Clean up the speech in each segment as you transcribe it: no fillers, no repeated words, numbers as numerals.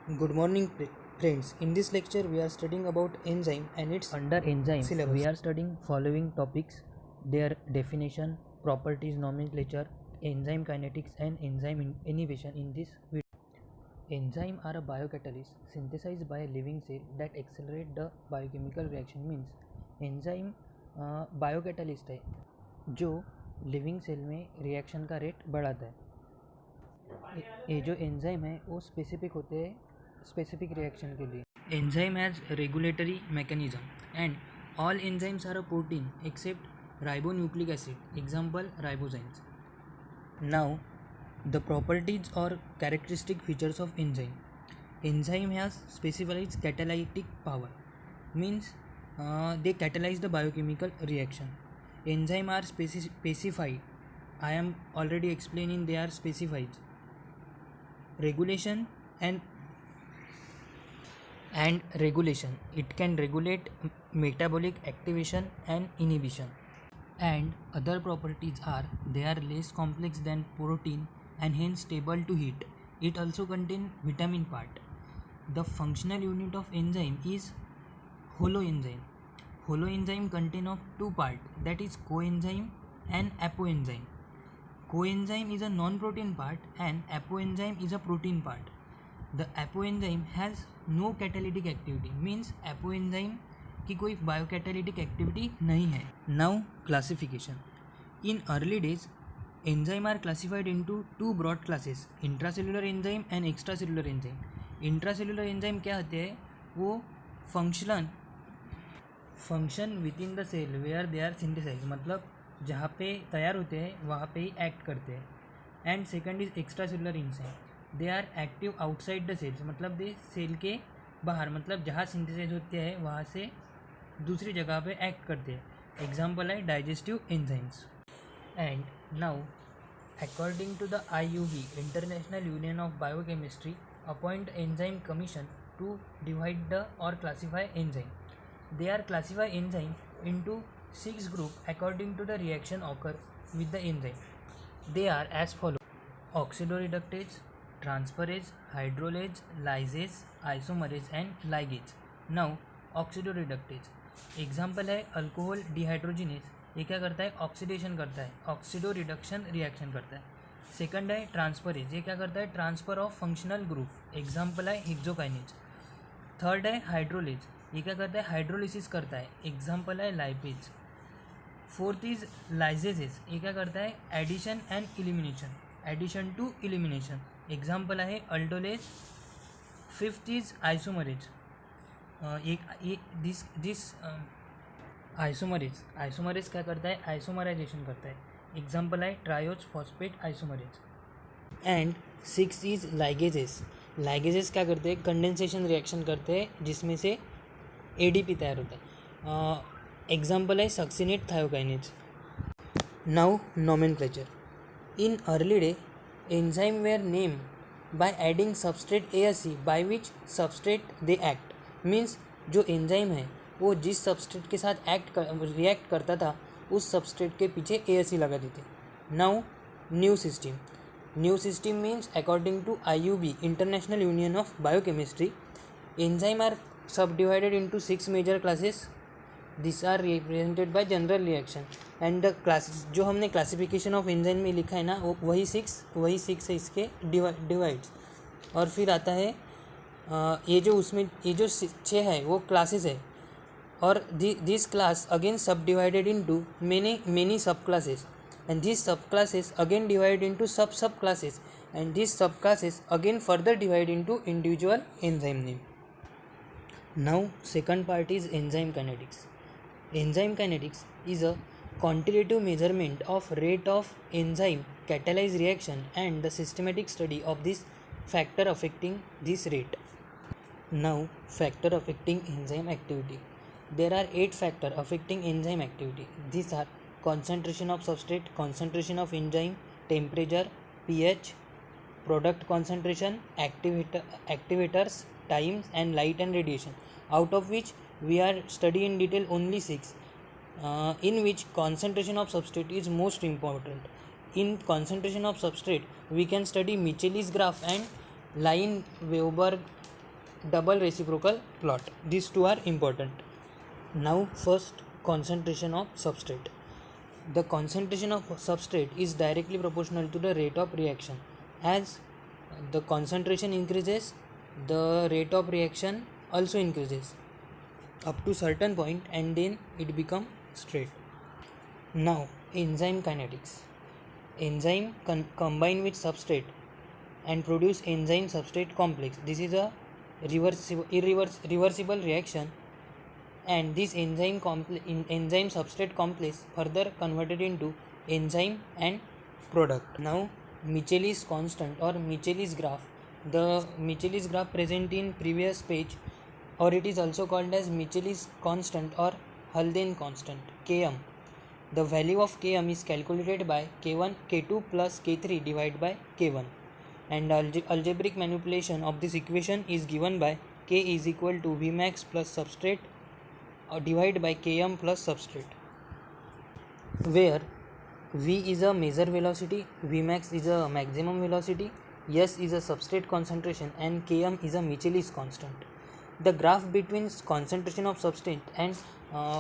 Good morning, friends. In this lecture, we are studying about enzyme and its Under enzymes, syllabus. we are studying following topics: their definition, properties, nomenclature, enzyme kinetics, and enzyme inhibition. In this video, enzyme are a biocatalyst synthesized by a living cell that accelerate the biochemical reaction. Means enzyme biocatalyst है जो living cell में reaction का rate बढ़ाता है. ये जो enzyme है वो स्पेसिफिक होते हैं स्पेसिफिक रिएक्शन के लिए. Enzyme has regulatory mechanism and all enzymes are a protein except ribonucleic acid, example ribozymes. Now the properties or characteristic features of enzyme has specialized catalytic power, means they catalyze the biochemical reaction. Enzyme are specified. I am already explaining they are specified. Regulation and regulation, it can regulate metabolic activation and inhibition. And other properties are they are less complex than protein and hence stable to heat. It also contains vitamin part. The functional unit of enzyme is holoenzyme. Holoenzyme contain of two parts, that is coenzyme and apoenzyme. Coenzyme is a non-protein part and apoenzyme is a protein part. The apoenzyme has no catalytic activity, means apoenzyme की कोई बायोकैटालिटिक activity नहीं है. Now classification. In early days enzyme are classified into two broad classes, intracellular enzyme and extracellular enzyme. Intracellular enzyme क्या होते हैं? वो function within the cell where they are synthesize, मतलब जहाँ पे तैयार होते हैं वहाँ पे ही एक्ट करते हैं. And second is extracellular enzyme, they are active outside the cells, मतलब दे सेल के बाहर, मतलब जहाँ सिंथेसाइज होते हैं वहाँ से दूसरी जगह पे एक्ट करते हैं. एग्जाम्पल है digestive enzymes. And now according to the IUB, International Union of Biochemistry, appoint enzyme commission to divide the or classify enzyme. They are classify enzyme into 6 group according to the reaction occur with the enzyme. They are as follow: oxidoreductase, transferase, hydrolase, lysase, isomerase and ligase. Now oxidoreductase example है alcohol dehydrogenase. ये क्या करता है? Oxidation करता है, oxido reduction reaction करता है. Second है ट्रांसफरेज, ये क्या करता है? Transfer of functional group, example है हेक्सोकाइनेज. थर्ड है हाइड्रोलेज, ये क्या करता है? हाइड्रोलिसिस करता है, एग्जाम्पल है लाइपेज. फोर्थ इज लाइजेसेस, ये क्या करता है? Addition and elimination, addition to elimination, example है aldolase. Fifth is isomerase, isomerase क्या करता है? आइसोमराइजेशन करता है, एग्जाम्पल है triose phosphate isomerase. And six is ligases. Ligases क्या करते हैं? कंडेंसेशन रिएक्शन करते हैं जिसमें से एडीपी तैयार होता है, एग्जाम्पल है succinate thiokinase. Now nomenclature. In early day enzyme were name by adding substrate ASE by which substrate they act. Means जो एंजाइम है वो जिस सबस्ट्रेट के साथ रिएक्ट करता था उस सबस्ट्रेट के पीछे ASE लगा देते. Now new system means according to IUB, international union of biochemistry, enzyme are subdivided into 6 major classes. This are represented by general reaction and the class जो हमने क्लासिफिकेशन ऑफ एंजाइम में लिखा है ना वही six है इसके divides. और फिर आता है ये जो 6 है वो क्लासेस है, और this class again subdivided into many subclasses, and this subclasses again divide into subclasses, and this subclasses again further divide into individual enzyme name. Now second part is enzyme kinetics. Enzyme kinetics is a quantitative measurement of rate of enzyme catalyze reaction and the systematic study of this factor affecting this rate. Now factor affecting enzyme activity. There are 8 factors affecting enzyme activity. These are concentration of substrate, concentration of enzyme, temperature, pH, product concentration, activators, times and light and radiation, out of which we are study in detail only 6, in which concentration of substrate is most important. In concentration of substrate we can study Michaelis graph and Line Weber double reciprocal plot. These two are important. Now first, concentration of substrate. The concentration of substrate is directly proportional to the rate of reaction. As the concentration increases, the rate of reaction also increases up to certain point, and then it become straight. Now enzyme kinetics. Enzyme combine with substrate and produce enzyme substrate complex. This is a reversible reaction, and this enzyme substrate complex further converted into enzyme and product. Now Michaelis constant or Michaelis graph. The Michaelis graph present in previous page, or it is also called as Michaelis constant or Haldane constant, Km. The value of Km is calculated by K2 plus K3 divided by K1, and algebraic manipulation of this equation is given by K is equal to Vmax plus substrate divided by Km plus substrate, where V is a measure velocity, Vmax is a maximum velocity, S is a substrate concentration, and Km is a Michaelis constant. The graph between concentration of substrate and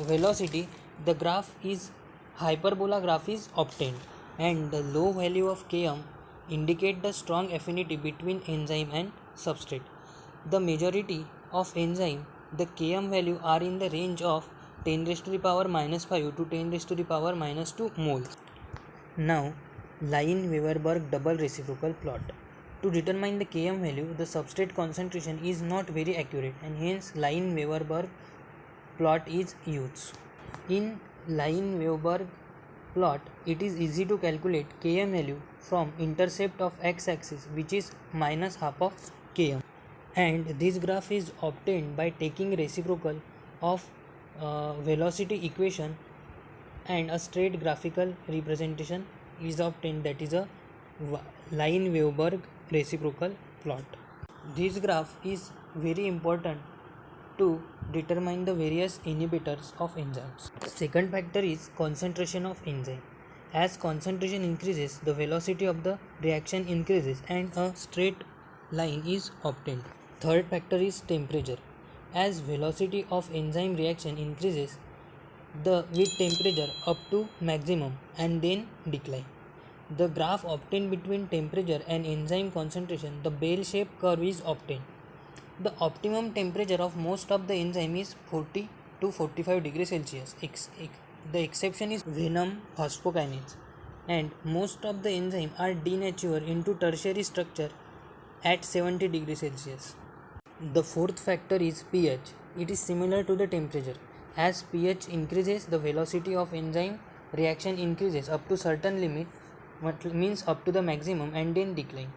velocity, the graph is hyperbola graph is obtained, and the low value of Km indicate the strong affinity between enzyme and substrate. The majority of enzyme, the Km value are in the range of 10 raised to the power minus 5 to 10 raised to the power minus 2 moles. Now, Laine-Weberberg double reciprocal plot. To determine the Km value, the substrate concentration is not very accurate, and hence Laine-Weberberg plot is used. In Laine-Weberberg plot, it is easy to calculate Km value from intercept of x-axis, which is minus half of Km. And this graph is obtained by taking reciprocal of velocity equation, and a straight graphical representation is obtained, that is a Laine-Weberberg reciprocal plot. This graph is very important to determine the various inhibitors of enzymes. Second factor is concentration of enzyme. As concentration increases, the velocity of the reaction increases and a straight line is obtained. Third factor is temperature. As velocity of enzyme reaction increases with temperature up to maximum and then decline. The graph obtained between temperature and enzyme concentration, the bell-shaped curve is obtained. The optimum temperature of most of the enzyme is 40 to 45 degrees Celsius. The exception is venom phosphokinase, and most of the enzyme are denatured into tertiary structure at 70 degrees Celsius. The fourth factor is pH. It is similar to the temperature. As pH increases, the velocity of enzyme reaction increases up to certain limit, means up to the maximum, and then decline.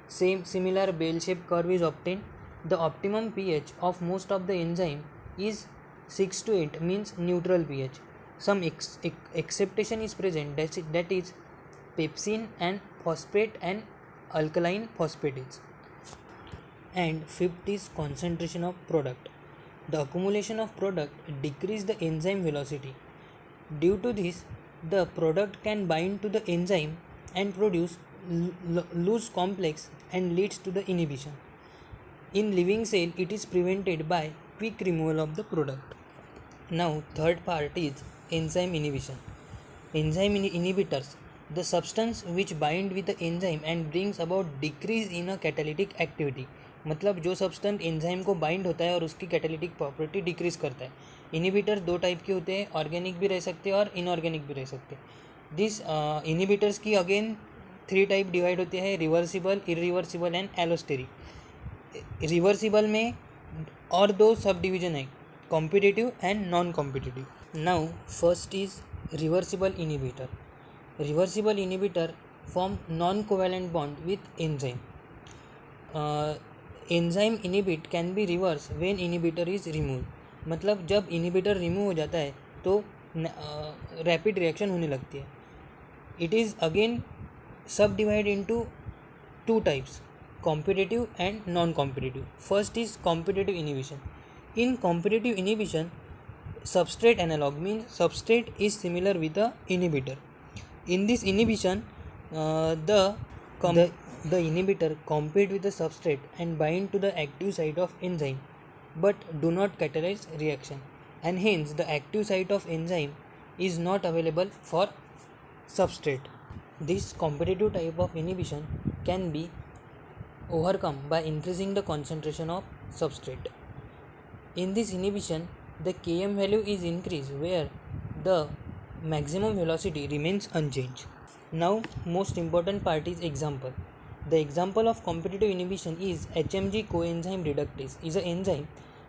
Similar bell-shaped curve is obtained. The optimum pH of most of the enzyme is 6 to 8, means neutral pH. Some exception is present, that is pepsin and phosphate and alkaline phosphatases. And fifth is concentration of product. The accumulation of product decreases the enzyme velocity. Due to this, the product can bind to the enzyme and produce loose complex and leads to the inhibition. In living cell, it is prevented by quick removal of the product. Now, third part is enzyme inhibition. Enzyme inhibitors, the substance which bind with the enzyme and brings about decrease in a catalytic activity. मतलब जो substance enzyme को bind होता है और उसकी catalytic property decrease करता है. Inhibitor दो टाइप के होते हैं, ऑर्गेनिक भी रह सकते हैं और इनऑर्गेनिक भी रह सकते हैं. दिस इनहिबिटर्स की अगेन 3 टाइप डिवाइड होते हैं, reversible, irreversible and allosteric. Reversible में और 2 सब डिवीजन है, competitive and non competitive. Now first is reversible inhibitor. Reversible inhibitor form non covalent bond with enzyme. Enzyme inhibit can be reverse when inhibitor is remove. मतलब जब inhibitor remove हो जाता है तो rapid reaction होने लगती है. इट इज़ अगेन सब divide into 2 types, competitive and non competitive. First is competitive inhibition. In competitive inhibition, substrate analog means substrate is similar with the inhibitor. In this inhibition, the The inhibitor compete with the substrate and bind to the active site of enzyme but do not catalyze reaction, and hence the active site of enzyme is not available for substrate. This competitive type of inhibition can be overcome by increasing the concentration of substrate. In this inhibition, the Km value is increased where the maximum velocity remains unchanged. Now, most important part is example. The example of competitive inhibition is HMG coenzyme reductase is an enzyme.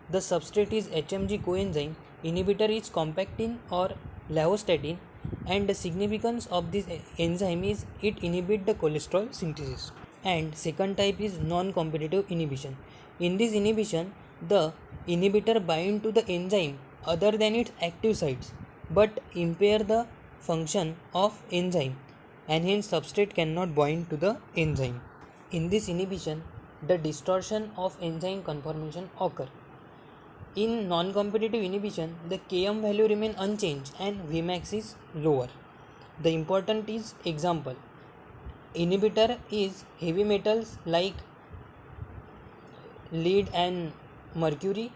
The substrate is HMG coenzyme. Inhibitor is compactin or lavostatin, and the significance of this enzyme is it inhibits the cholesterol synthesis. And second type is non-competitive inhibition. In this inhibition, the inhibitor bind to the enzyme other than its active sites but impair the function of enzyme, and hence substrate cannot bind to the enzyme. In this inhibition, the distortion of enzyme conformation occur. In non-competitive inhibition, the Km value remain unchanged and Vmax is lower. The important is example. Inhibitor is heavy metals like lead and mercury.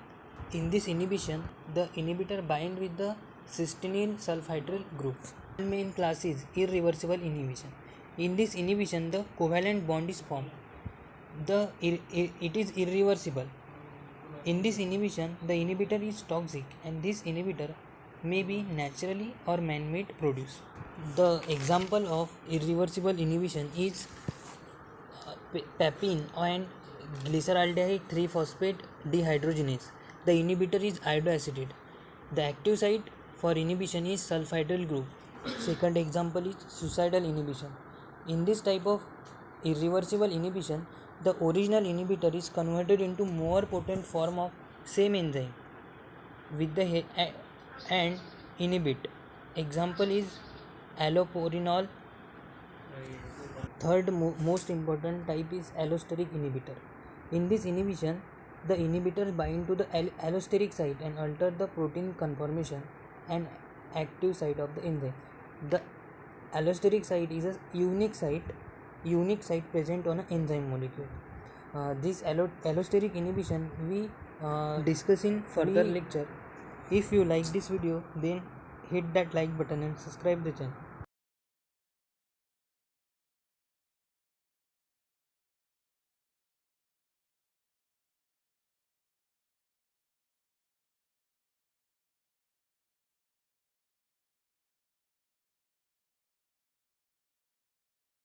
In this inhibition, the inhibitor bind with the cysteine sulfhydryl group. The main class is irreversible inhibition. In this inhibition, the covalent bond is formed. It is irreversible. In this inhibition, the inhibitor is toxic, and this inhibitor may be naturally or man-made produced. The example of irreversible inhibition is papain and glyceraldehyde 3-phosphate dehydrogenase. The inhibitor is iodoacetate. The active site for inhibition is sulfhydryl group. Second example is suicidal inhibition. In this type of irreversible inhibition, the original inhibitor is converted into more potent form of same enzyme with the and inhibit. Example is allopurinol. Third most important type is allosteric inhibitor. In this inhibition, the inhibitors bind to the allosteric site and alter the protein conformation and active site of the enzyme. The allosteric site is a unique site present on an enzyme molecule. This allosteric inhibition we discuss in further lecture. If you like this video, then hit that like button and subscribe the channel.